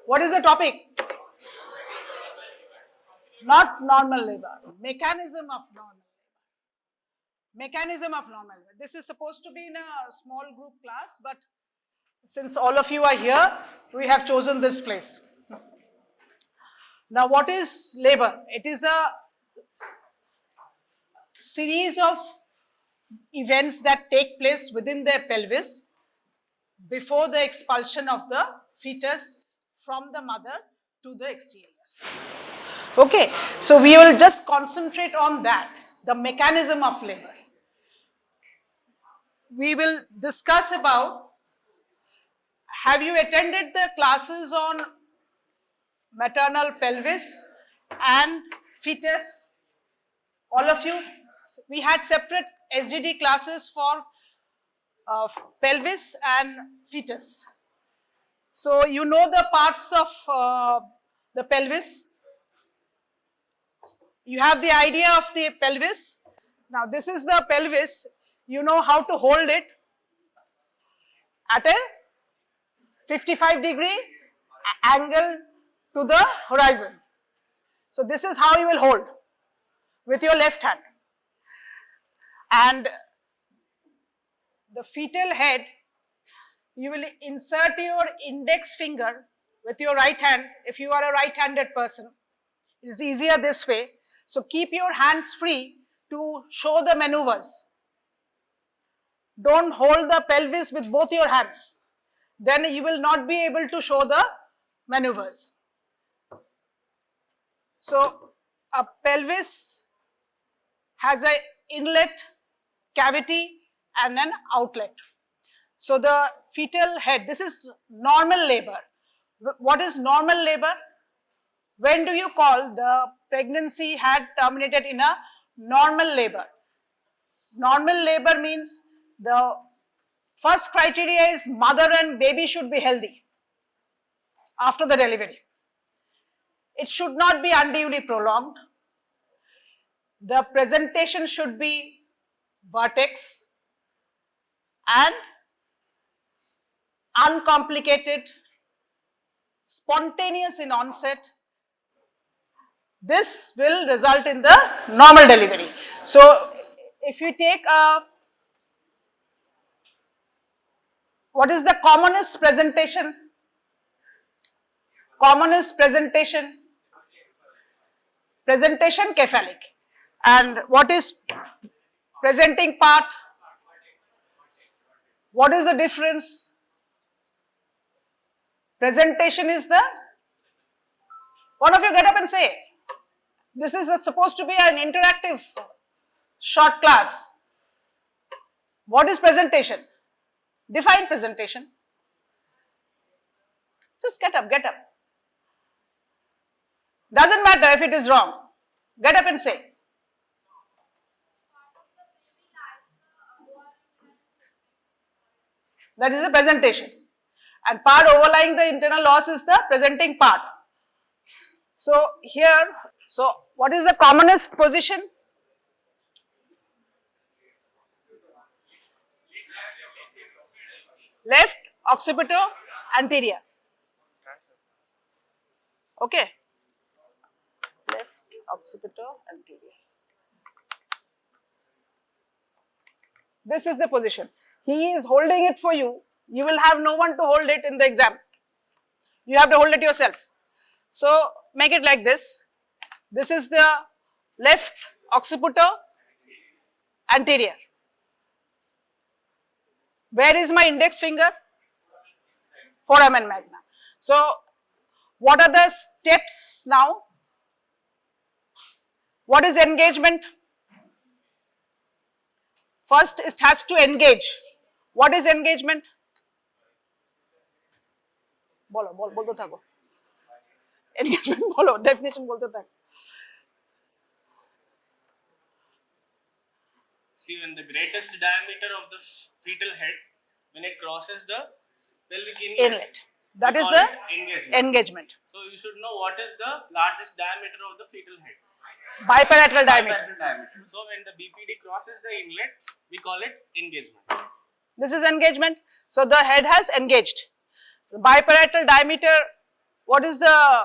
What is the topic? Not normal labor. Mechanism of normal labor. Mechanism of normal labor. This is supposed to be in a small group class, but since all of you are here, we have chosen this place. Now, what is labor? It is a series of events that take place within the pelvis before the expulsion of the fetus from the mother to the exterior. Okay, so we will just concentrate on that, the mechanism of labor. We will discuss about, have you attended the classes on maternal pelvis and fetus? All of you? We had separate SGD classes for pelvis and fetus. So you know the parts of the pelvis. You have the idea of the pelvis. Now this is the pelvis. You know how to hold it at a 55-degree angle to the horizon. So this is how you will hold with your left hand. And the fetal head, you will insert your index finger with your right hand if you are a right-handed person. It is easier this way. So keep your hands free to show the maneuvers. Don't hold the pelvis with both your hands. Then you will not be able to show the maneuvers. So a pelvis has an inlet, cavity and an outlet. So the fetal head, this is normal labor. What is normal labor? When do you call the pregnancy had terminated in a normal labor? Normal labor means the first criteria is mother and baby should be healthy after the delivery. It should not be unduly prolonged. The presentation should be vertex and uncomplicated, spontaneous in onset. This will result in the normal delivery. So if you take what is the commonest presentation? Commonest presentation? Presentation cephalic. And what is presenting part? What is the difference? Presentation is the, one of you get up and say, this is supposed to be an interactive short class. What is presentation? Define presentation. Just get up, get up. Doesn't matter if it is wrong. Get up and say. That is the presentation. And part overlying the internal loss is the presenting part. So here, so what is the commonest position? Left occipital anterior. Okay. Left occipital anterior. This is the position. He is holding it for you. You will have no one to hold it in the exam. You have to hold it yourself. So make it like this. This is the left occipital anterior. Where is my index finger? Foramen magna. So what are the steps now? What is engagement? First, it has to engage. What is engagement? Bolo, bolte thako. Engagement bolo, definition bolte thako. See, when the greatest diameter of the fetal head, when it crosses the pelvic inlet, that is the engagement. So you should know what is the largest diameter of the fetal head. Biparatal diameter. So when the BPD crosses the inlet, we call it engagement. This is engagement. So the head has engaged. The biparatal diameter What is the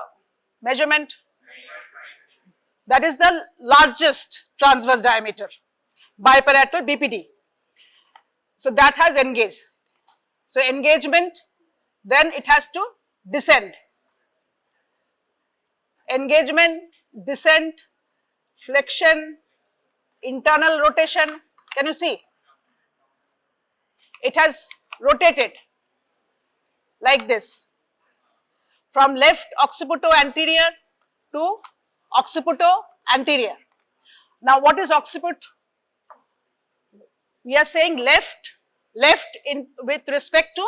measurement? That is the largest transverse diameter, biparietal BPD. So that has engaged. So engagement, then it has to descend. Engagement, descent, flexion, internal rotation. Can you see? It has rotated like this from left occiputo anterior to occiputo anterior. Now what is occiput? We are saying left in with respect to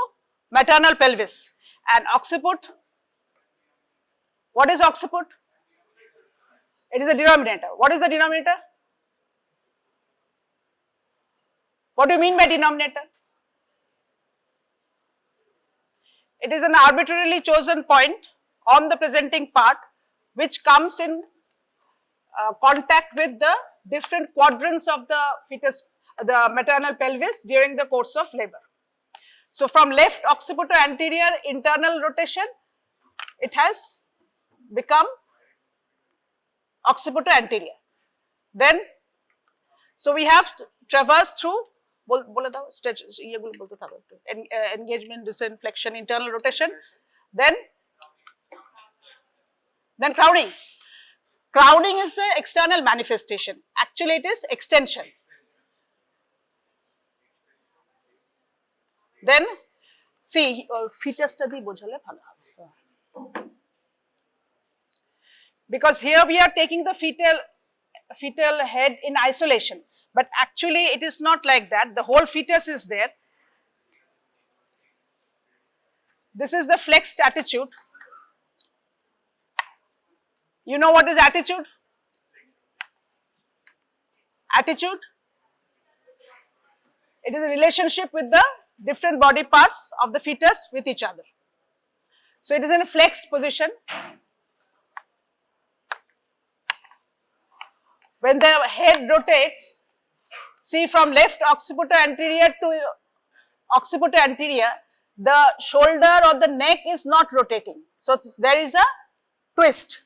maternal pelvis, and occiput. What is occiput? It is a denominator. What is the denominator? What do you mean by denominator? It is an arbitrarily chosen point on the presenting part which comes in contact with the different quadrants of the fetus, the maternal pelvis during the course of labor. So from left occiputo anterior internal rotation, it has become occiputo anterior. Then, so we have traversed through stretch, engagement, descent, flexion, internal rotation, then crowning. Crowning is the external manifestation. Actually, it is extension. Then, see, fetus study because here we are taking the fetal head in isolation, but actually it is not like that. The whole fetus is there. This is the flexed attitude. You know what is attitude? Attitude? It is a relationship with the different body parts of the fetus with each other. So it is in a flexed position. When the head rotates, see from left occiputo anterior to occiputo anterior, the shoulder or the neck is not rotating. So there is a twist.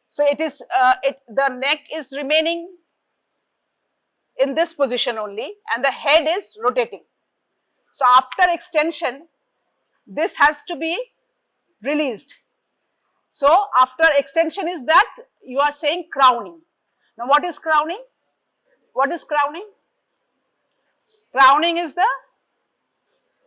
So it is, the neck is remaining in this position only and the head is rotating. So after extension, this has to be released. So after extension is that you are saying crowning. Now what is crowning? What is crowning? Crowning is the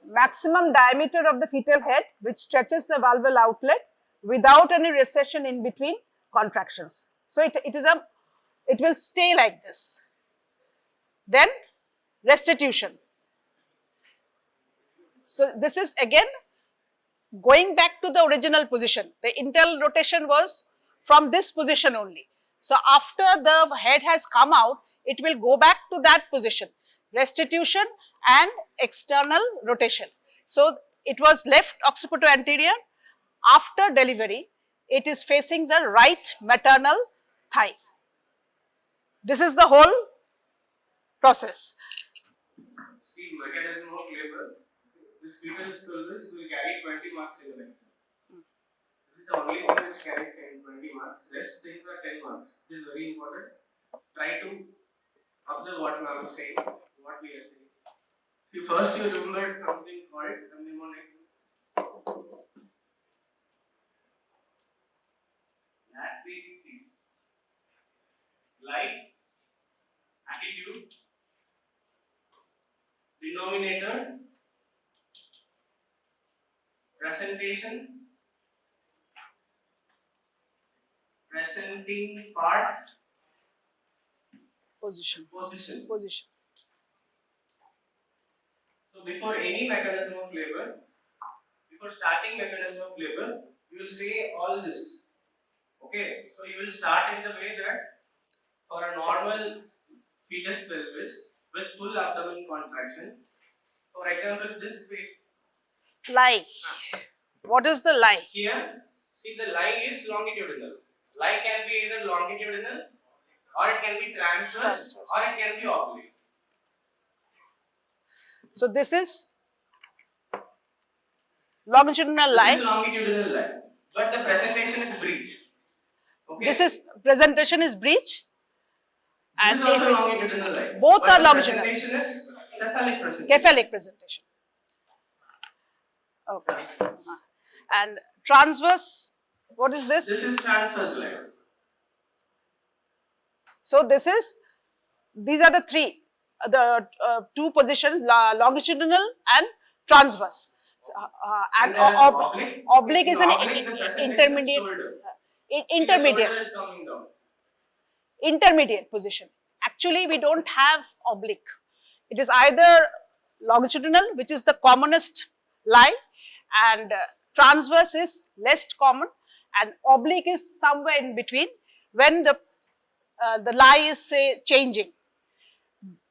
maximum diameter of the fetal head which stretches the valval outlet without any recession in between contractions. So it will stay like this. Then restitution. So this is again going back to the original position. The internal rotation was from this position only. So after the head has come out, it will go back to that position. Restitution and external rotation. So it was left occiputo anterior. After delivery, it is facing the right maternal thigh. This is the whole process. See, mechanism of labor. This fetal pelvis will carry 20 marks in the lecture. This is the only thing which carries 20 marks. Rest things are 10 marks. This is very important. Try to observe what I was saying, what we are saying. See, first you remembered something called mnemonic. Light, attitude, denominator, presentation, presenting part, Position. So before any mechanism of labor, before starting mechanism of labor, you will say all this. Okay, so you will start in the way that for a normal fetus pelvis with full abdomen contraction, for example, this way. Lie. What is the lie? Here, see the lie is longitudinal. Lie can be either longitudinal or it can be transverse. Or it can be oblique. So this is longitudinal lie. This is longitudinal lie. but the presentation is breech. Okay. This is presentation is breech. This is also longitudinal line. Both but are the longitudinal. Presentation is cephalic presentation. Cephalic presentation. Okay. And transverse, what is this? This is transverse line. So these are the three, the two positions, longitudinal and transverse. So, and there is oblique. oblique is an Oblique, the presentation is intermediate, shoulder. intermediate, The shoulder is coming down. intermediate position. Actually, we don't have oblique. It is either longitudinal, which is the commonest line, and transverse is less common, and oblique is somewhere in between when the lie is, say, changing.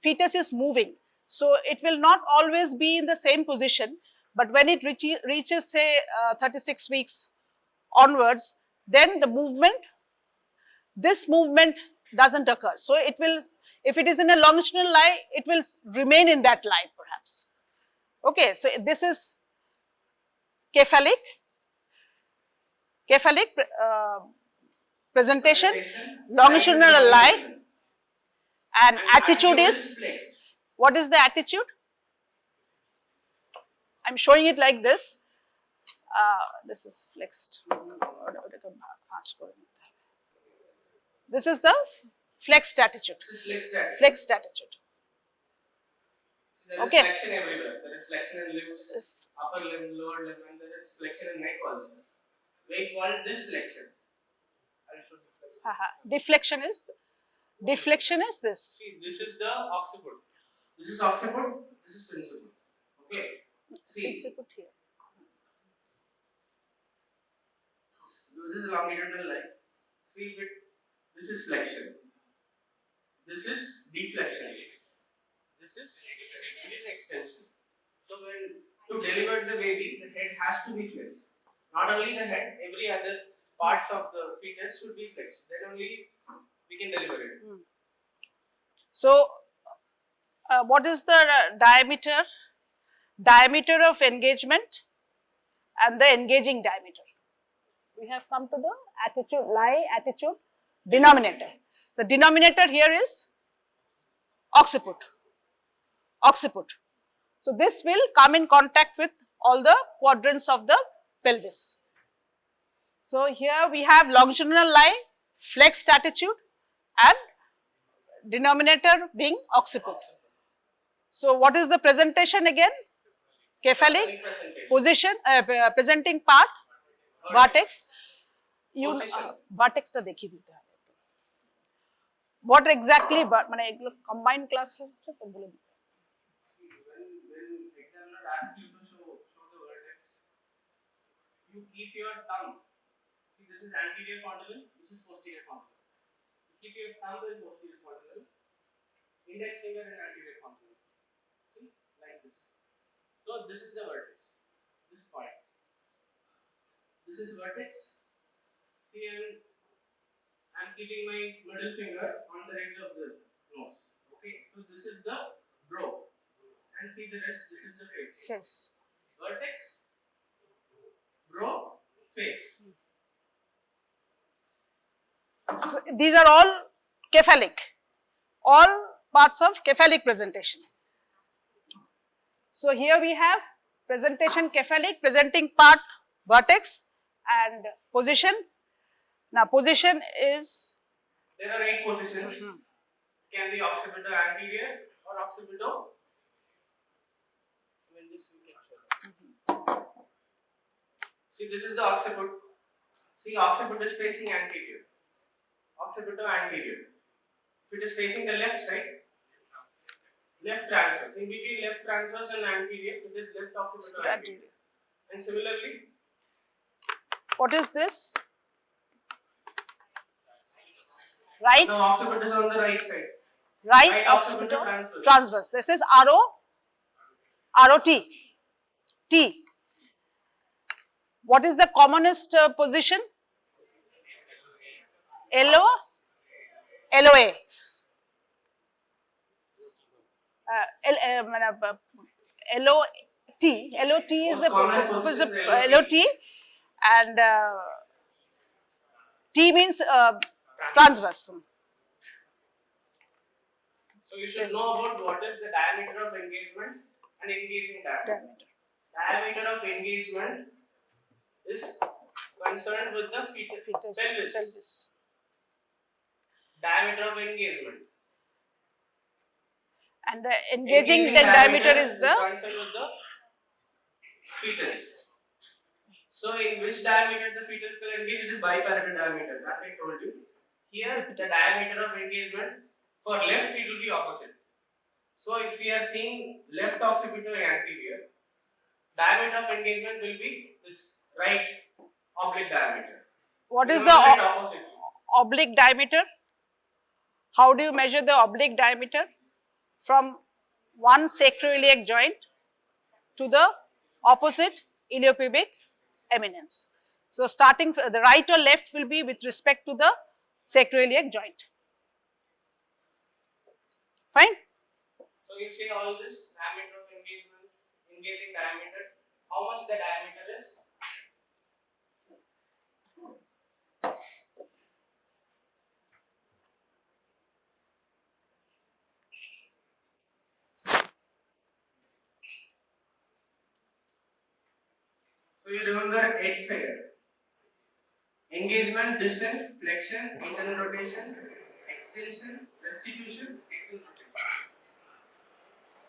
Fetus is moving, so it will not always be in the same position, but when it reaches, say, 36 weeks onwards, then the movement, this movement doesn't occur. So it will, if it is in a longitudinal lie, it will remain in that lie perhaps. Okay, so this is cephalic presentation, longitudinal lie, and attitude is, flexed. what is the attitude? I am showing it like this. This is flexed. This is the flexed attitude. This is flexed attitude. Flexed attitude. So there is Okay. flexion everywhere. There is flexion in limbs, upper limb, lower limb, and there is flexion in neck also. We call this flexion. I'll show the flexion. Deflection is this. See, this is the occiput. This is occiput. This is sinciput. Okay. See, Sinciput here. this is longitudinal line. See, this is flexion. This is deflection. This is extension. So when to deliver the baby, the head has to be flexed. Not only the head, every other parts of the fetus should be flexed. Then only we can deliver it. So, what is the diameter? Diameter of engagement and the engaging diameter. We have come to the attitude, lie, attitude, denominator. The denominator here is occiput. Occiput. So, this will come in contact with all the quadrants of the pelvis. So, here we have longitudinal lie, flexed attitude, and denominator being occiput. So, what is the presentation again? Cephalic position, presenting part, vertex. You vertex ta dekhi dite hobe. What exactly? মানে এগুলো combined class হচ্ছে তো বলে দিতে। When examiner asks you to show the vertex, you keep your thumb. See, this is anterior condyle, this is posterior condyle. You keep your thumb in posterior condyle, index finger in anterior condyle. See, like this. So this is the vertex. This point. This is vertex. See, I'm keeping my middle finger on the edge of the nose. Okay, so this is the brow. And see the rest, this is the face. Yes. Vertex, brow, face. So, these are all cephalic, all parts of cephalic presentation. So, here we have presentation cephalic, presenting part vertex and position. Now, position is, There are 8 positions. Can be occipito anterior or occipito. When this we can show. See, this is the occiput. See, occiput is facing anterior. Occipito anterior. If it is facing the left side, left transverse. In between left transverse and anterior, it is left occipito anterior. And similarly, what is this? Right, the occiput is on the right side. right Right occipito occipital transverse. This is ROT. T. What is the commonest position? LOA. LOT is the Most common position is LOT, and T means transverse. So you should Yes. know about what is the diameter of engagement and engaging diameter. Diameter of engagement is concerned with the Fetus, pelvis. pelvis. Diameter of engagement. And the engaging diameter is the concerned with the fetus. So in which diameter the fetus will engage? It is biparatal diameter, as I told you. Here the diameter of engagement for left it will be opposite. So if we are seeing left occipital anterior, diameter of engagement will be this right oblique diameter. what is Remember it the opposite. oblique diameter? How do you measure the oblique diameter? From one sacroiliac joint to the opposite iliopubic eminence. So starting the right or left will be with respect to the sacroiliac joint. Fine? So you say all this diameter of engagement, engaging diameter, how much the diameter is? So you remember 8 figure. Engagement, descent, flexion, internal rotation, extension, restitution, external rotation.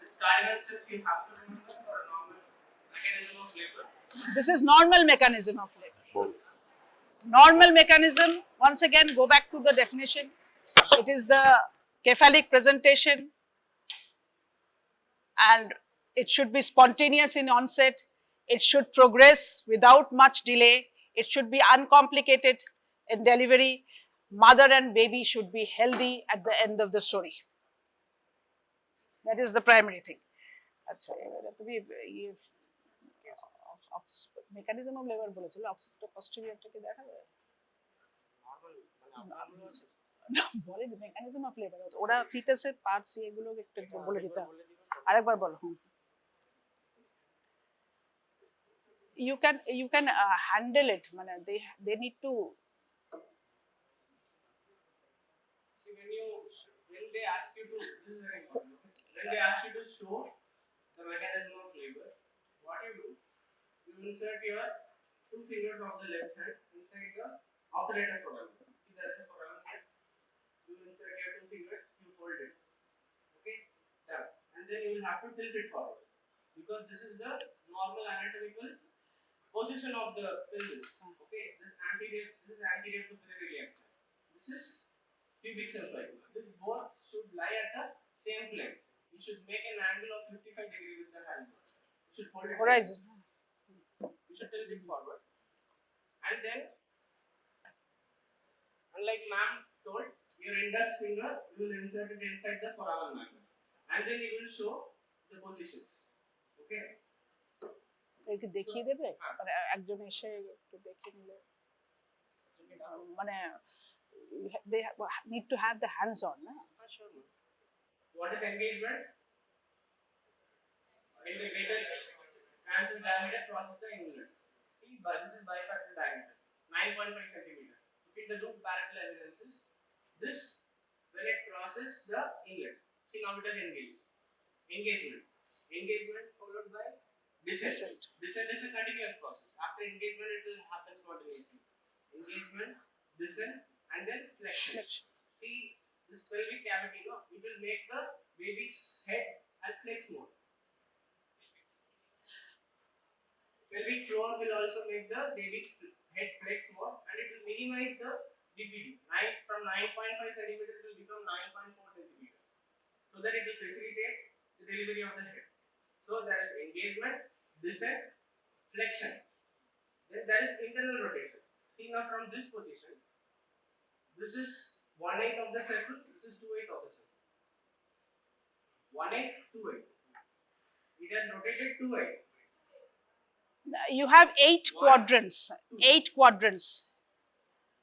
This cardinal steps you have to remember for a normal mechanism of labor. This is normal mechanism of labor. Normal mechanism, once again go back to the definition. It is the cephalic presentation and it should be spontaneous in onset. It should progress without much delay. It should be uncomplicated in delivery. Mother and baby should be healthy at the end of the story. That is the primary thing. আচ্ছা এবারে তুমি mechanism of labour বলেছিল অক্সিপিটো পস্টেরিয়রটাকে দেখাবে না বলেনি mechanism of labour ওরা ফিটাসের parts এগুলো একটু বলে দিতে হবে আরেকবার বলো you can handle it মানে they need to when they ask you to this is very important. When they ask you to show the mechanism of labor, what you do, you insert your 2 fingers of the left hand inside the operator foramen. See there is a foramen here. You insert your 2 fingers, you fold it. Okay, done. And then you will have to tilt it forward because this is the normal anatomical position of the pelvis. Okay, this is anterior superior iliac. This is pubic symphysis. This both should lie at the same plane. You should make an angle of 55 degrees with the hand. You should hold it horizon. You should tilt it forward. And then, unlike ma'am told, your index finger you will insert it inside the foramen magnum. And then you will show the positions. Okay? একে দেখিয়ে দেবে মানে একজন এসে একটু দেখে নিলে মানে they need to have the hands on na? Sure. What is engagement? In the greatest transverse diameter crosses the inlet. See, but this is biparatal diameter, 9.5 centimeter. Look at the loop parallel evidences. This, when it crosses the inlet, see now it is engaged. Engagement. Engagement followed by descent. Descent is a continuous process. After engagement, it will happen spontaneously. Engagement, descent, and then flexion. See, this pelvic cavity, no, it will make the baby's head at flex mode. Pelvic floor will also make the baby's head flex mode, and it will minimize the DPD. From 9.5 centimeter it will become 9.4 centimeter, so that it will facilitate the delivery of the head. So there is engagement, descent, flexion. Then there is internal rotation. See now from this position, this is 1/8 of the circle, this is 2/8 of the circle. 1/8, 2/8. It has rotated 2/8. You have 8 quadrants. 8 quadrants.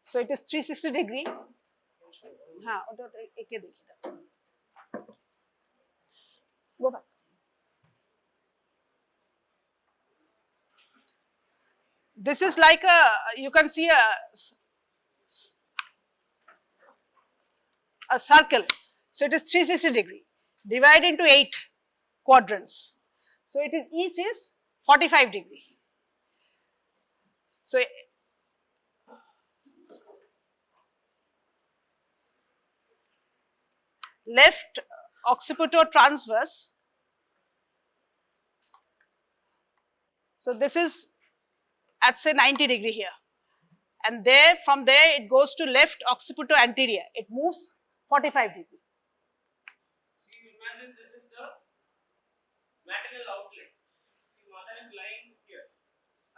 So it is 360 degree. হ্যাঁ ওটা একে দেখি দাও go back. This is like a, you can see a circle. So it is 360 degree, divided into 8 quadrants. So it is, each is 45 degree. So left occipital transverse. So this is at say 90 degree here, and there, from there it goes to left occipital anterior. It moves 45 degree. See, imagine this is the maternal outlet. See, mother is lying here.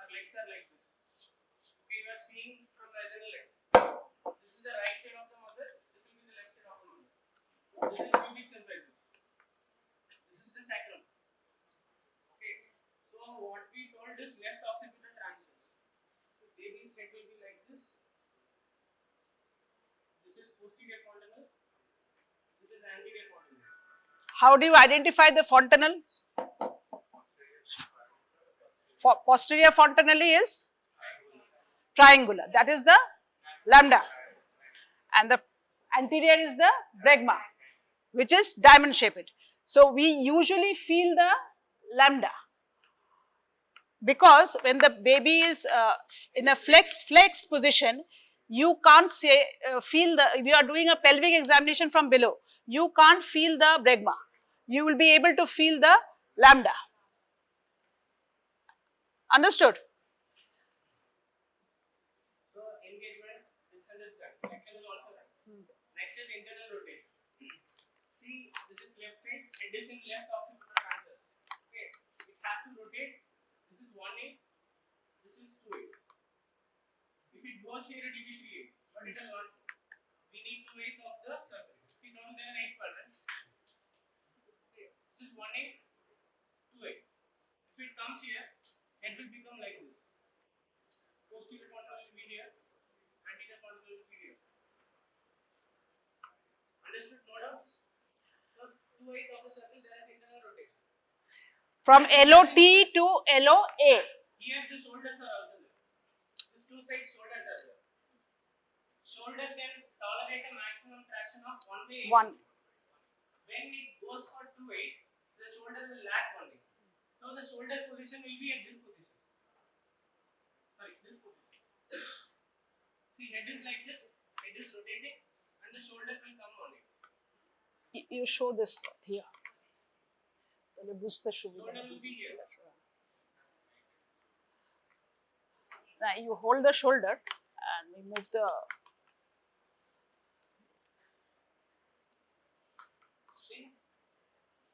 Her legs are like this. Okay, you are seeing from vaginal leg. This is the right side of the mother. This will be the left side of the mother. This is pubic symphysis. This is the sacrum. Okay. So what we told is left occipital transverse. So baby's head will be like this. This is posterior fontanel. This is anterior fontanel. How do you identify the fontanels? Posterior fontanelle is triangular. That is the lambda, and the anterior is the bregma, which is diamond shaped. So we usually feel the lambda, because when the baby is in a flex position, you can't say feel the, we are doing a pelvic examination from below, you can't feel the bregma, you will be able to feel the lambda. Understood? So engagement, this one is done. Flexion is also done. Next is internal rotation. See, this is left side, and this in left occipital transverse. Okay, it has to rotate. This is 1/8. This is 2/8. If it goes here, it will be 3/8. But it is 1. We need 2/8 of the circle. See, now there are 8 quadrants. Okay, this is 1/8, 2/8. If it comes here, it will become like this. Posterior fontanel will be here, anterior fontanel will be here. Understood? No doubts? So 2/8 of the circle, there is internal rotation. From LOT to LOA. Here the shoulders are also there. These two sides shoulders are there. Shoulder can tolerate a maximum traction of 1/8. 1. When it goes for 2/8, the shoulder will lack 1/8. So the shoulder's position will be at this position. Sorry, this position. See, head is like this, head is rotating, and the shoulder will come on it. You show this here. Shoulder will be here. Now you hold the shoulder and we move the See,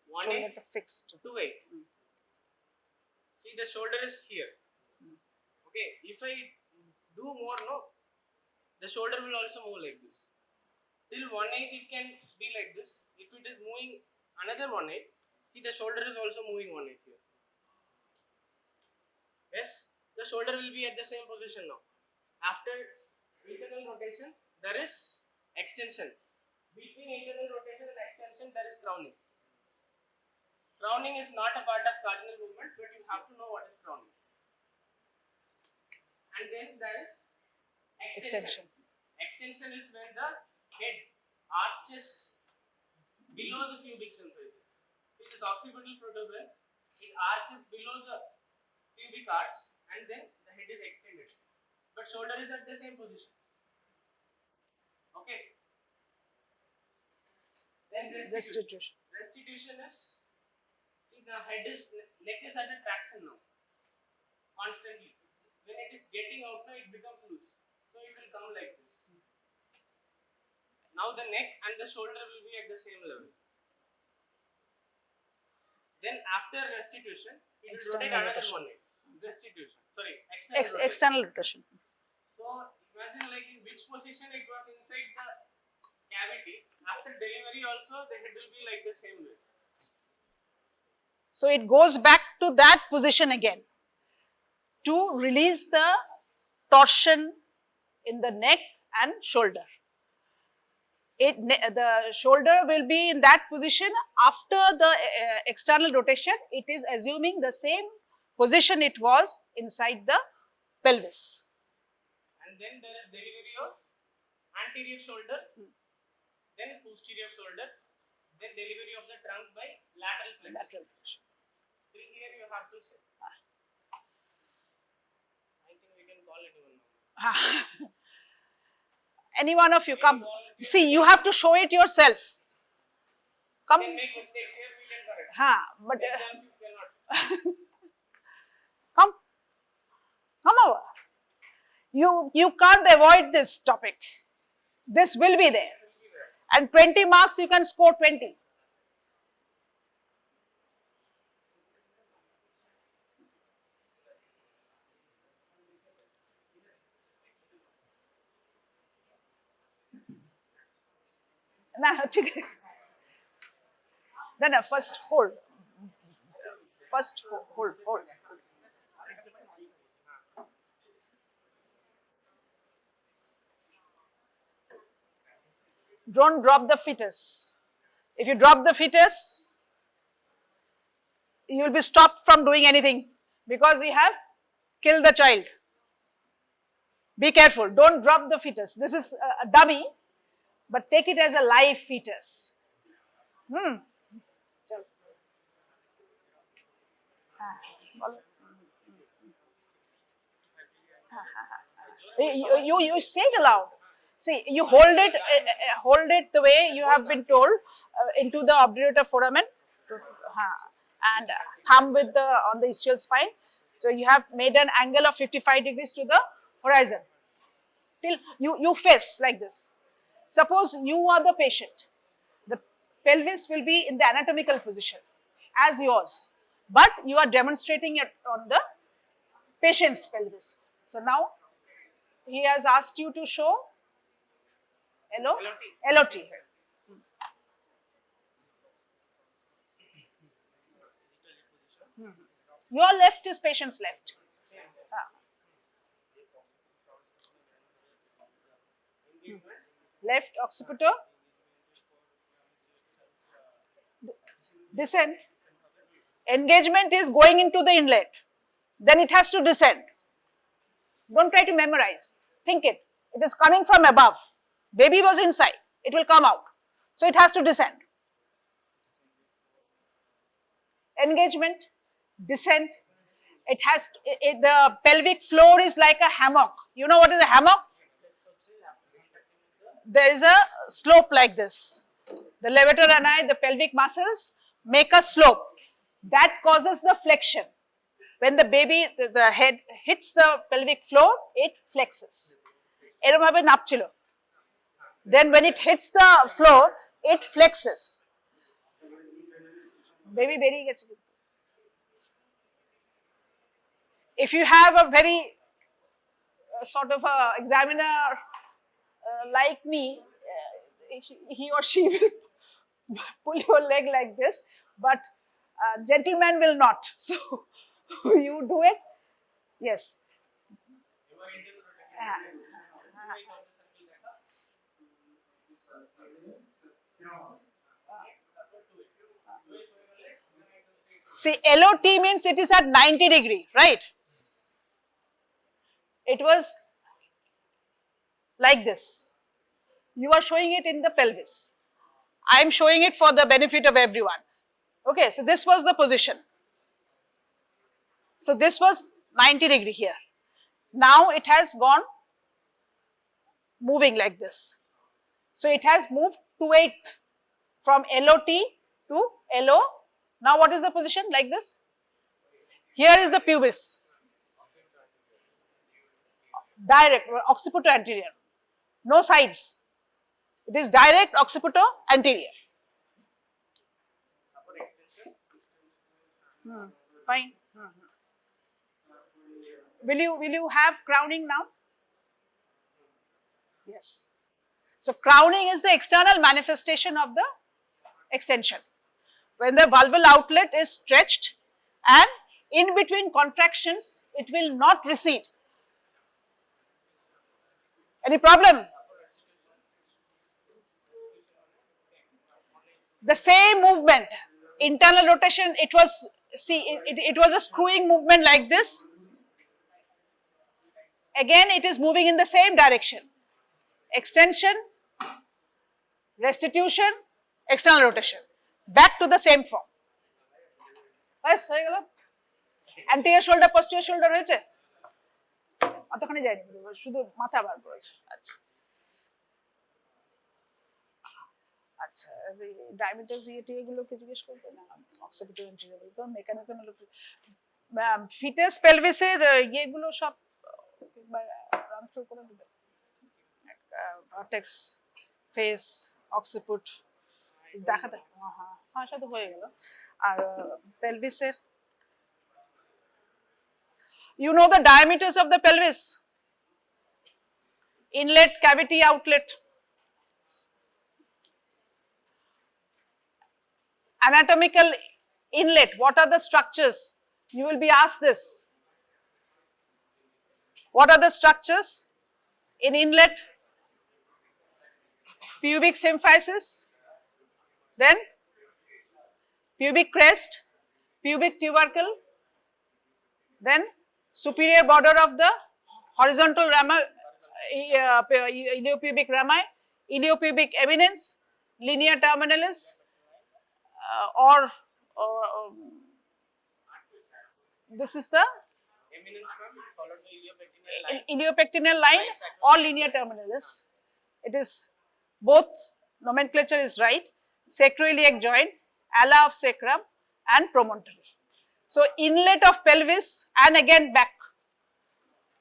shoulder 1/8, to fixed. 2/8. See, the shoulder is here. Okay, if I do more, no, the shoulder will also move like this. Till 1/8 it can be like this. If it is moving another 1/8, see, the shoulder is also moving 1/8 here. Yes, the shoulder will be at the same position now. After internal rotation, there is extension. Between internal rotation and extension, there is crowning. Crowning is not a part of cardinal movement, but you have to know what is crowning. And then there is extension. Extension is when the head arches below the pubic symphysis. See, this occipital protuberance, it arches below the pubic arch, and then the head is extended. But shoulder is at the same position. Okay. Then restitution. Restitution is, see, the head is, neck is at a traction now, constantly. When it is getting out now, it becomes loose. So it will come like this. Now the neck and the shoulder will be at the same level. Then after restitution, it will rotate another 1/8. Restitution. Sorry, external rotation. External rotation. So imagine like in which position it was inside the cavity. After delivery also, the head will be like the same way. So it goes back to that position again to release the torsion in the neck and shoulder. The shoulder will be in that position after the external rotation. It is assuming the same position it was inside the pelvis. And then there is delivery of anterior shoulder, then posterior shoulder, then delivery of the trunk by lateral flexion. Lateral flexion. Till here you have to say. I think we can call it even now. Any one of you come. See, you have to show it yourself. Come. We can make mistakes here, we can correct. But Exams you cannot. come. Come over. You can't avoid this topic. This will be there. And 20 marks you can score 20. No, first hold. First hold. Don't drop the fetus. If you drop the fetus, you will be stopped from doing anything because you have killed the child. Be careful. Don't drop the fetus. This is a dummy, but take it as a live fetus. You say it aloud. See, you hold it the way you have been told into the obturator foramen and thumb with on the ischial spine. So you have made an angle of 55 degrees to the horizon. Till you face like this. Suppose you are the patient. The pelvis will be in the anatomical position as yours, but you are demonstrating it on the patient's pelvis. So now he has asked you to show LOT. Your left is patient's left. Left occipital. Descend. Engagement is going into the inlet. Then it has to descend. Don't try to memorize. Think it. It is coming from above. Baby was inside. It will come out. So it has to descend. Engagement, descent. It has the pelvic floor is like a hammock. You know what is a hammock? There is a slope like this. The levator ani, the pelvic muscles make a slope. That causes the flexion. When the baby, the head hits the pelvic floor, it flexes. Then when it hits the floor, it flexes. Baby gets. If you have a very sort of a examiner like me, he or she will pull your leg like this, but gentleman will not. So you do it. Yes. See, LOT means it is at 90 degree, right? It was like this. You are showing it in the pelvis. I am showing it for the benefit of everyone. Okay, so this was the position. So this was 90 degree here. Now it has gone moving like this. So it has moved to 8 from LOT to LO. Now what is the position like this? Here is the pubis. Direct, occipito anterior. No sides. It is direct occipito anterior. Fine. Will you have crowning now? Yes. So crowning is the external manifestation of the extension. When the vulval outlet is stretched and in between contractions, it will not recede. Any problem? The same movement, internal rotation, it was, see, it was a screwing movement like this. again it is moving in the same direction. Extension, restitution, external rotation. Back to the same form. Yes, হয়ে গেল? Anterior shoulder, posterior shoulder হয়েছে? অতখানি যায়নি, শুধু মাথা বার করেছে। আচ্ছা। আচ্ছা, diameter এগুলোকে জিজ্ঞেস করতে না, অক্সিপিটাল ইন্টিরিয়র তো মেকানিজম হলো ফিটাস পেলভিসের ইয়েগুলো সব রান থ্রু করে দেবে। ভার্টেক্স, ফেস, অক্সিপুট দেখাতে, হ্যাঁ সেটা তো হয়ে গেল। আর পেলভিসের, you know the diameters of the pelvis, inlet, cavity, outlet. Anatomical inlet, what are the structures? You will be asked this. What are the structures in inlet? Pubic symphysis, then pubic crest, pubic tubercle, then superior border of the horizontal rami, iliopubic rami, iliopubic eminence, linea terminalis, or this is the Eminence followed by iliopectineal line. Iliopectineal line or linea terminalis. It is both nomenclature is right. Sacroiliac joint, ala of sacrum and promontory. So inlet of pelvis and again back.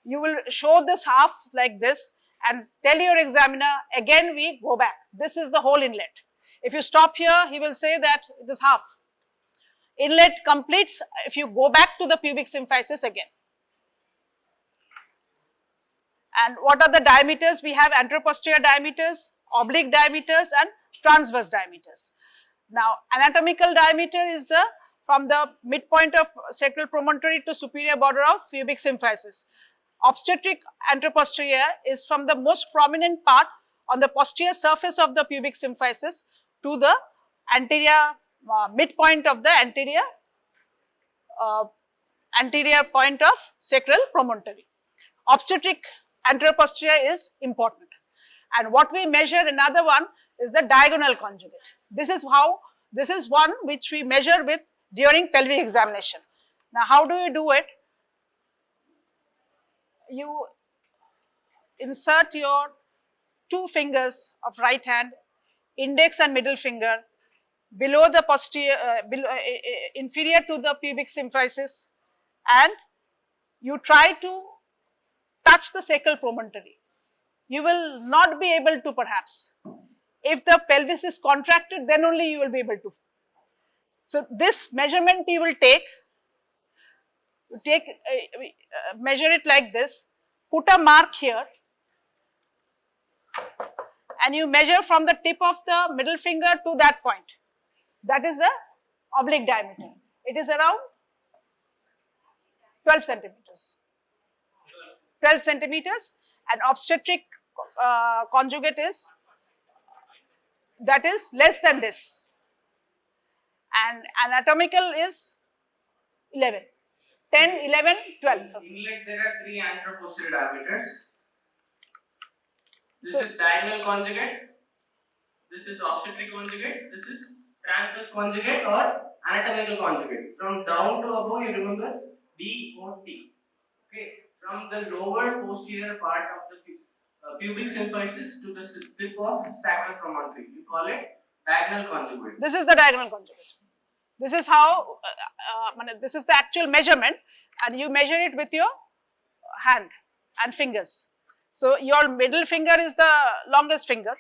You will show this half like this and tell your examiner again we go back. This is the whole inlet. If you stop here, he will say that it is half. Inlet completes if you go back to the pubic symphysis again. And what are the diameters? We have anteroposterior diameters, oblique diameters and transverse diameters. Now anatomical diameter is the from the midpoint of sacral promontory to superior border of pubic symphysis. Obstetric anteroposterior is from the most prominent part on the posterior surface of the pubic symphysis to the anterior midpoint of the anterior point of sacral promontory. Obstetric anteroposterior is important. And what we measure, another one, is the diagonal conjugate. This is one which we measure with during pelvic examination. Now, how do you do it? You insert your 2 fingers of right hand, index and middle finger, below the posterior, inferior to the pubic symphysis, and you try to touch the sacral promontory. You will not be able to perhaps. If the pelvis is contracted, then only you will be able to. So this measurement you will measure it like this, put a mark here and you measure from the tip of the middle finger to that point. That is the oblique diameter. It is around 12 centimeters. 12 centimeters, and obstetric conjugate is, that is less than this, and anatomical is 11, 10, 11, 12. Inlet there are 3 anteroposterior diameters. This So- is diagonal conjugate, this is obstetric conjugate, this is transverse conjugate or anatomical conjugate. From down to above, you remember D4T. Okay, from the lower posterior part of the pubic symphysis to the tip of sacral promontory, you call it diagonal conjugate. This is the diagonal conjugate. This is how, this is the actual measurement, and you measure it with your hand and fingers. So your middle finger is the longest finger.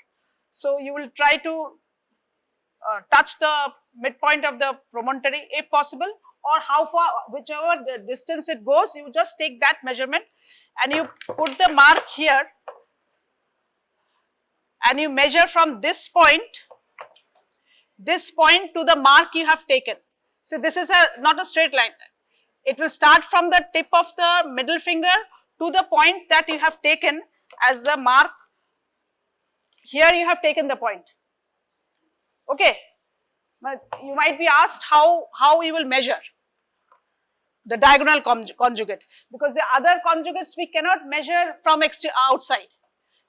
So you will try to touch the midpoint of the promontory if possible, or how far, whichever the distance it goes, you just take that measurement and you put the mark here and you measure from this point to the mark you have taken. So this is not a straight line. It will start from the tip of the middle finger to the point that you have taken as the mark. Here you have taken the point. Okay. You might be asked how you will measure. the diagonal conjugate, because the other conjugates we cannot measure from outside.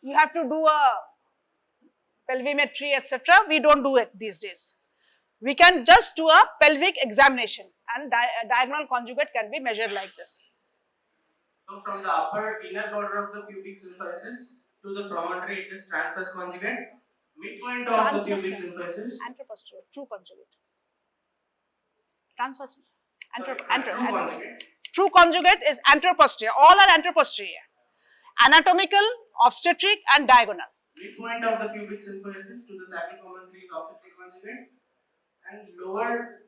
You have to do a pelvimetry, etc. We don't do it these days. We can just do a pelvic examination, and diagonal conjugate can be measured like this. So from the upper inner border of the pubic symphysis to the promontory, it is transverse conjugate. Midpoint of the pubic symphysis. Anteroposterior, true conjugate. Transverse. Conjugate. True conjugate is anteroposterior. All are anteroposterior. Anatomical, obstetric, and diagonal. Midpoint of the pubic symphysis to the sacral promontory is obstetric conjugate, and lower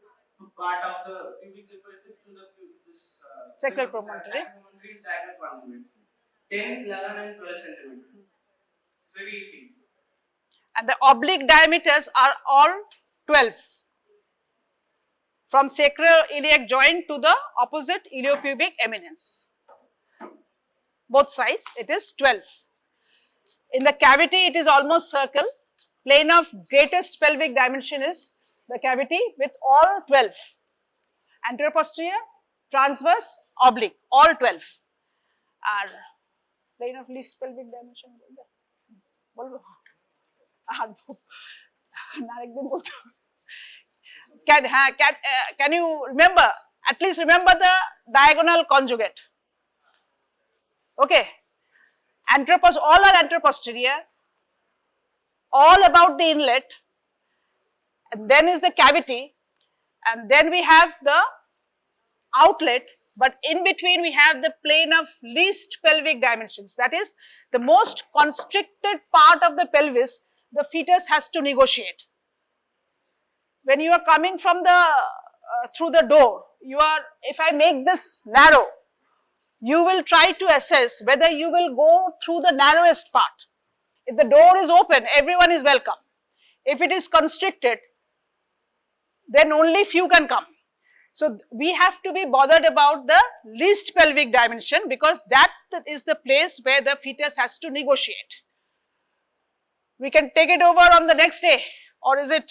part of the pubic symphysis to the sacral promontory is diagonal conjugate. 10, 11, and 12 centimeters. It's very easy. And the oblique diameters are all 12. From sacroiliac joint to the opposite iliopubic eminence. Both sides it is 12. In the cavity it is almost circle. Plane of greatest pelvic dimension is the cavity with all 12. Anterior posterior, transverse, oblique, all 12 are plane of least pelvic dimension. Can you remember, at least remember the diagonal conjugate? Okay. All are anteroposterior, all about the inlet, and then is the cavity, and then we have the outlet, but in between we have the plane of least pelvic dimensions. That is the most constricted part of the pelvis the fetus has to negotiate. When you are coming from the through the door, if I make this narrow, you will try to assess whether you will go through the narrowest part. If the door is open, everyone is welcome. If it is constricted, then only few can come. So we have to be bothered about the least pelvic dimension, because that is the place where the fetus has to negotiate. We can take it over on the next day, or is it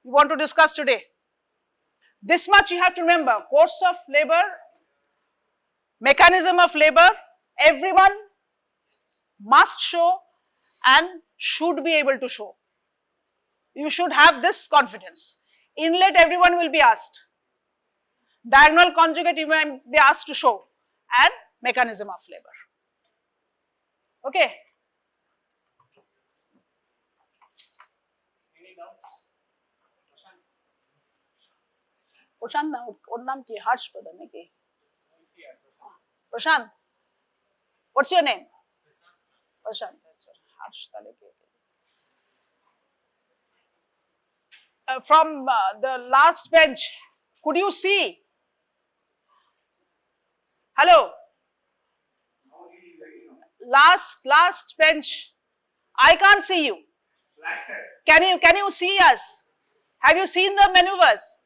you want to discuss today? This much you have to remember: course of labor, mechanism of labor, everyone must show and should be able to show. You should have this confidence. Inlet, everyone will be asked. Diagonal conjugate, you may be asked to show, and mechanism of labor. Okay. Any doubts? Prashant na, or naam ki Harsh Pradhan hai ki? Prashant, what's your name? Prashant, that's it. Harsh Taleke. From the last bench, could you see? Hello? Last bench. I can't see you. Can you see us? Have you seen the maneuvers?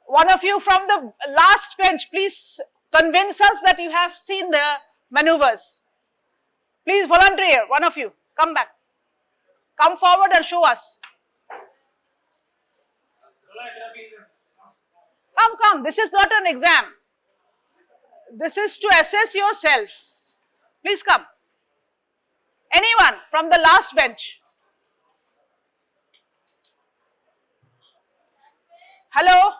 One of you from the last bench, please convince us that you have seen the maneuvers. Please volunteer, one of you, come back. Come forward and show us. Come, this is not an exam. This is to assess yourself. Please come. Anyone from the last bench? Hello?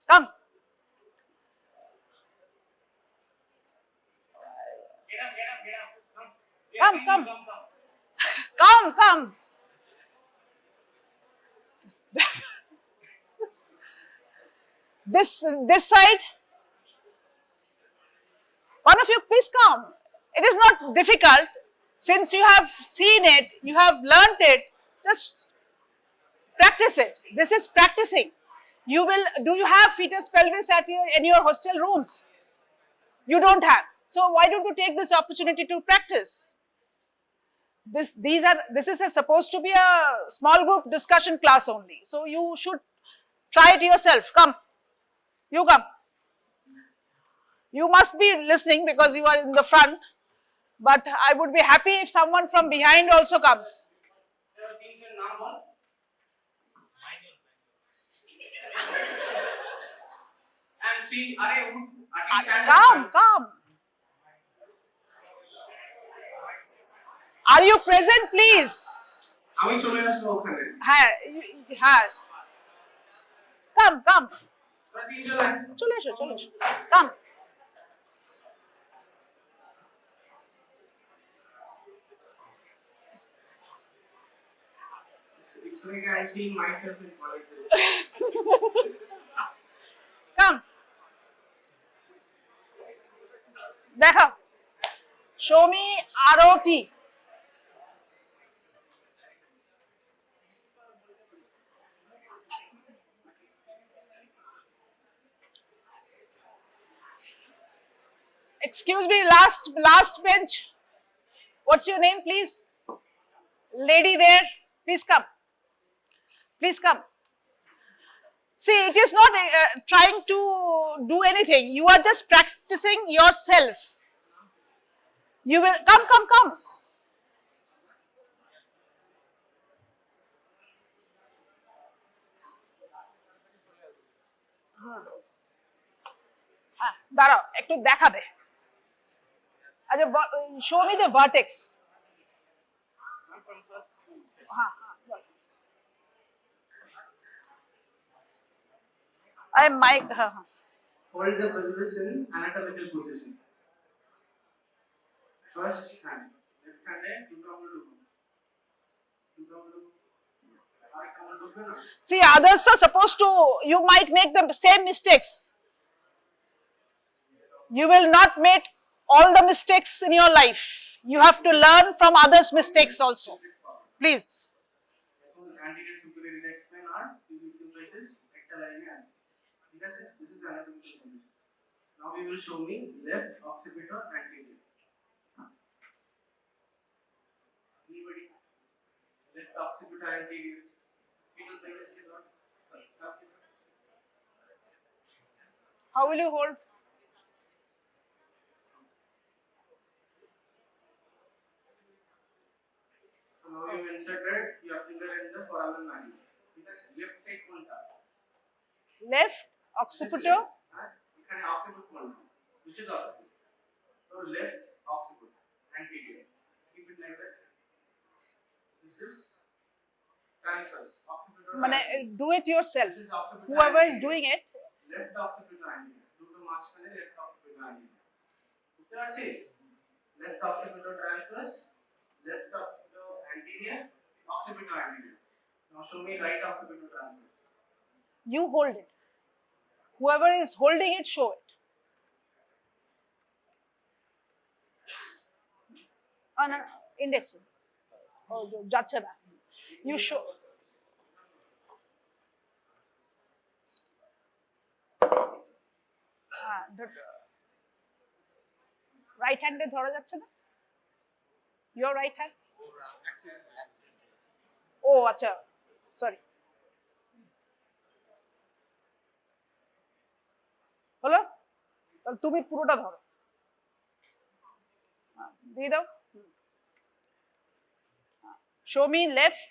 Come. Come. This side. One of you, please come. It is not difficult. Since you have seen it, you have learnt it, just practice it. This is practicing. Do you have fetus pelvis in your hostel rooms? You don't have. So why don't you take this opportunity to practice? This is supposed to be a small group discussion class only. So you should try it yourself. Come. You come. You must be listening because you are in the front. But I would be happy if someone from behind also comes. And see, at least stand up. Come. Are you present, please? আমি চলে আসবো ওখানে। হ্যাঁ, Come. তোরা তিনজন আয়। চলে এসো। Come. It's like I'm seeing myself in politics. Come. দেখাও। Show me ROT. Excuse me, last bench. What's your name, please? Lady there, please come. See, it is not trying to do anything. You are just practicing yourself. You will come. দাঁড়াও, একটু দেখাবে। আচ্ছা, show me the vertex. Hold the pelvis in anatomical position. First hand, left hand है, दूसरा उंगली See, others are supposed to, you might make the same mistakes. You will not make all the mistakes in your life. You have to learn from others' mistakes also. Please. anterior superior relax spine or using places rectal alignment. This is anatomical position. Now we will show me left occipital anterior. Anybody? Left occipital anterior. Fetal pelvis is not. How will you hold? Now you inserted your finger in the foramen magnum. Because left side punta. Left occipital. এখানে occiput punta. Which is occiput? So left occiput anterior. Keep it like that. This is transverse. Occipital. মানে do it yourself. This is occipital. Whoever is doing it. Left occipital anterior. দুটো মাঝখানে left occipital anterior. বুঝতে পারছিস? Left occipital transverse. Left occipital anterior. Occipital anterior. Now show me right occipital transverse. You hold it. Whoever is holding it, show it. No, index. Oh, যাচ্ছে না. You show. Right hand ধরা যাচ্ছে না? Your right hand? Oh, আচ্ছা. Sorry. হলো? তাহলে তুমি পুরোটা ধরো। দিয়ে দাও। Show me left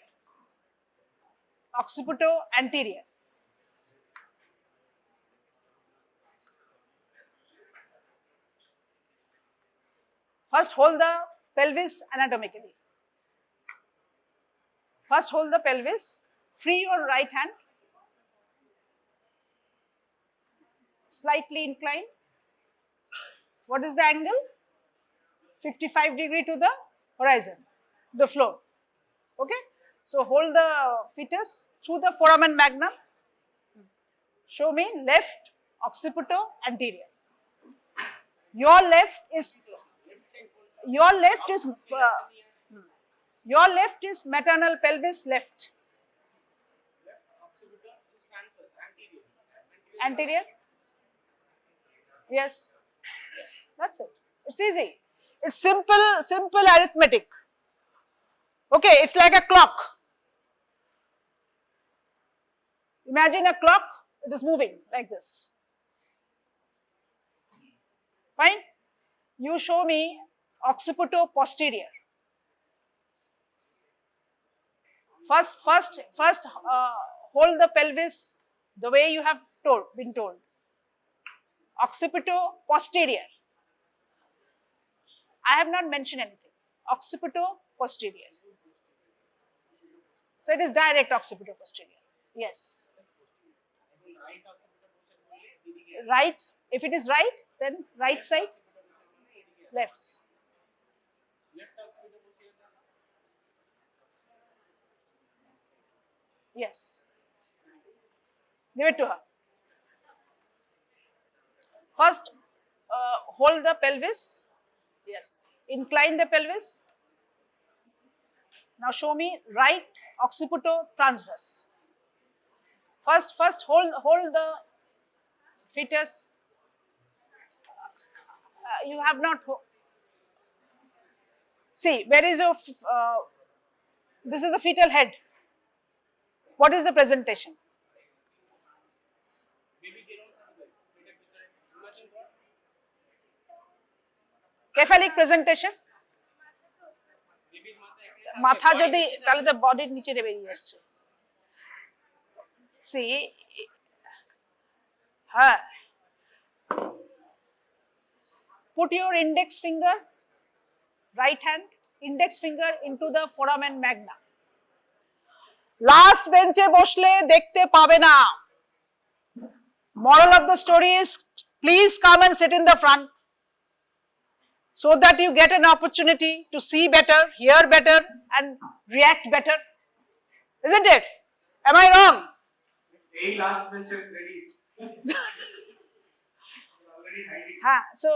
occipital anterior. First hold the pelvis anatomically. First hold the pelvis. Free your right hand. Slightly incline. What is the angle? 55 degree to the horizon, the floor. Okay? So hold the fetus through the foramen magnum. Show me left occipital anterior. Your left is maternal pelvis left. Anterior. Yes. That's it. It's easy. It's simple arithmetic. Okay, it's like a clock. Imagine a clock, it is moving like this. Fine? You show me occipito posterior. First hold the pelvis the way you have been told. Occipito-posterior. I have not mentioned anything. Occipito-posterior. So it is direct occipito-posterior. Yes. Right. If it is right, then right side, left. Yes. Give it to her. First, hold the pelvis. Yes. Incline the pelvis. Now show me right occipito-transverse. First hold the fetus. You have not. See, where is your? This is the fetal head. What is the presentation? Cephalic presentation. মাথা যদি তাহলে তো বডির নিচে বেরিয়ে আসছে। See, put your index finger, right hand, index finger into the foramen magna. Last bench এ বসলে দেখতে পাবে না। Moral of the story is, please come and sit in the front, so that you get an opportunity to see better, hear better, and react better. Isn't it? Am I wrong? Hey, last bench is ready. Already hiding. So,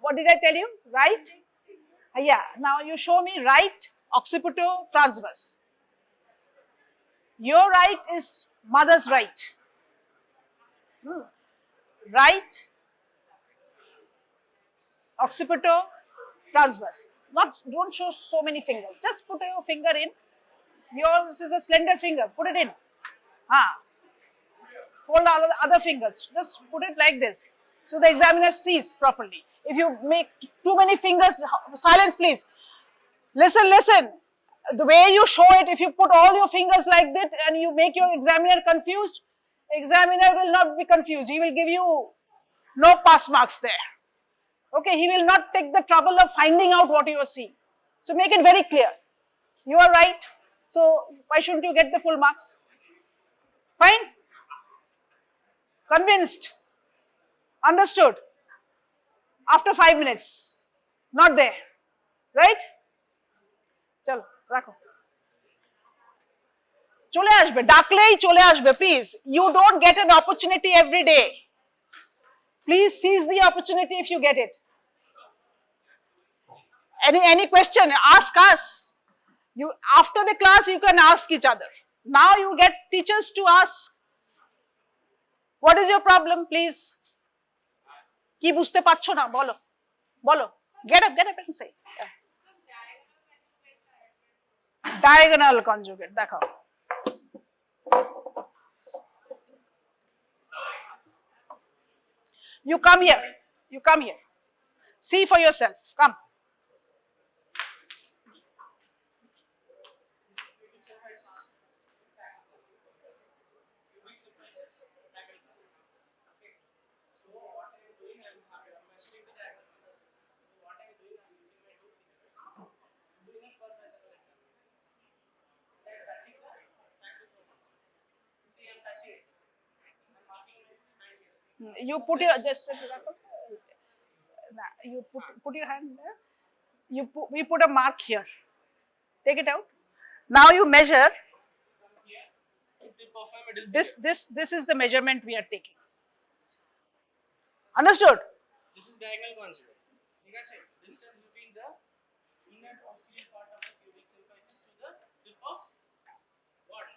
what did I tell you? Right? Yeah. Now you show me right occipito-transverse. Your right is mother's right. Right occipito-transverse. Don't show so many fingers. Just put your finger in. Yours is a slender finger. Put it in. Fold all the other fingers. Just put it like this, so the examiner sees properly. If you make too many fingers, silence please. Listen. The way you show it, if you put all your fingers like that and you make your examiner confused, examiner will not be confused. He will give you no pass marks there. Okay, he will not take the trouble of finding out what you are seeing. So make it very clear. You are right. So why shouldn't you get the full marks? Fine? Convinced? Understood? After 5 minutes. Not there. Right? Chalo, rakho. চলে আসবে, ডাকলেই চলে আসবে, please. You don't get an opportunity every day. Please seize the opportunity if you get it. Any question, ask us. You, after the class, you can ask each other. Now you get teachers to ask. What is your problem, please? কি বুঝতে পারছো না বলো, বলো. Get up and say. Diagonal conjugate, দেখাও. You come here. See for yourself. Come. You put your you put your hand there. We put a mark here. Take it out. Now you measure. This is the measurement we are taking. Understood? This is diagonal conjugate. ঠিক আছে? Distance between the inner posterior part of the pubic symphysis to the tip of what?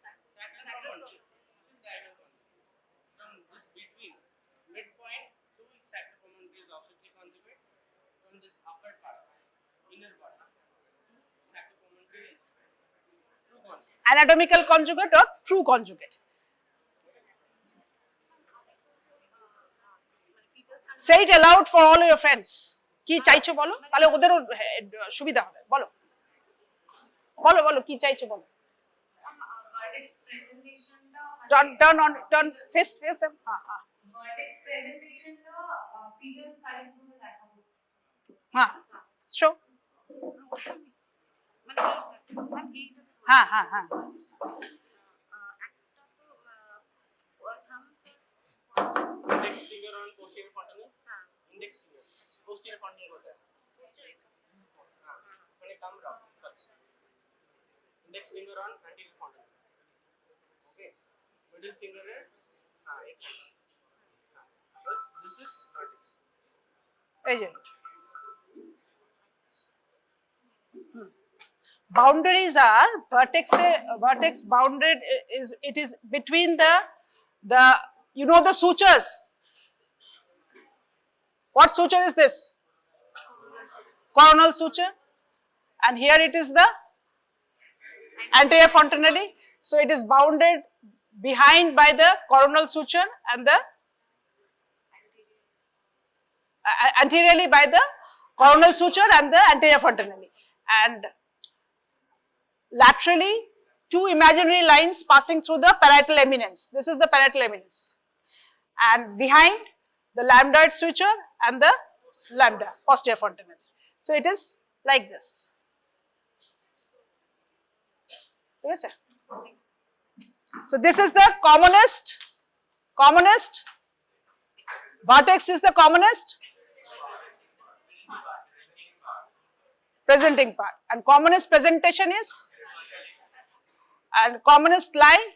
Sacral conjugate. This is diagonal conjugate. From this between midpoint to sacral conjugate is obstetric conjugate. From this upper part, inner part, sacral conjugate is true conjugate. Anatomical conjugate or true conjugate. Say it aloud for all your friends. কি চাইছো বলো, তাহলে ওদেরও সুবিধা হবে। বলো বলো কি চাইছো বলো। But its presentation Turn, face them. Vertex presentation the fetal skull into the lateral. Show. Index finger on posterior frontal. Index finger. Posterior frontal होता है. मैंने कम रहा. Index finger on anterior frontal. Okay. Middle finger है. एक. This is vertex. Agent. Boundaries are vertex bounded is between the you know the sutures. What suture is this? Coronal suture, and here it is the anterior fontanelle. So it is bounded behind by the coronal suture and the anteriorly by the coronal suture and the anterior fontanelle, and laterally two imaginary lines passing through the parietal eminence. This is the parietal eminence, and behind the lambdoid suture and the lambda posterior fontanelle. So it is like this. Yes, so this is the commonest. Vertex is the commonest presenting part, and commonest presentation is, and commonest lie,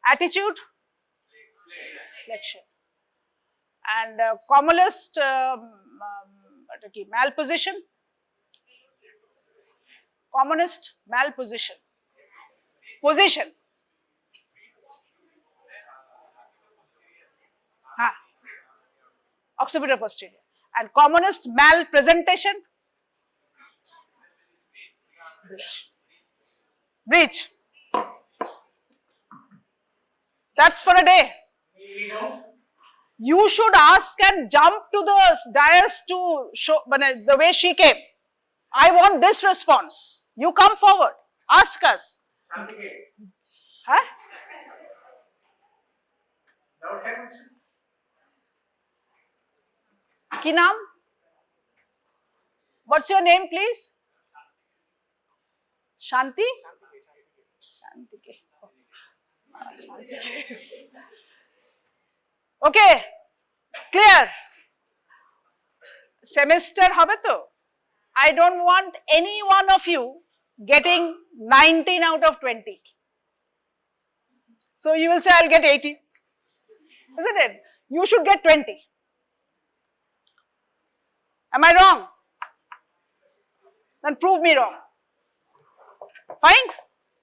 attitude, flexion, and commonest malposition, commonest malposition, position, occipital posterior, and commonest malpresentation, breech. That's for a day. You should ask and jump to the dais to show the way she came. I want this response. You come forward. Ask us. Huh? Ki naam? What's your name, please? Shanti? Shanti. Okay, clear. Semester hobe to? I don't want any one of you getting 19 out of 20. So you will say I'll get 80. Isn't it? You should get 20. Am I wrong? Then prove me wrong. Fine?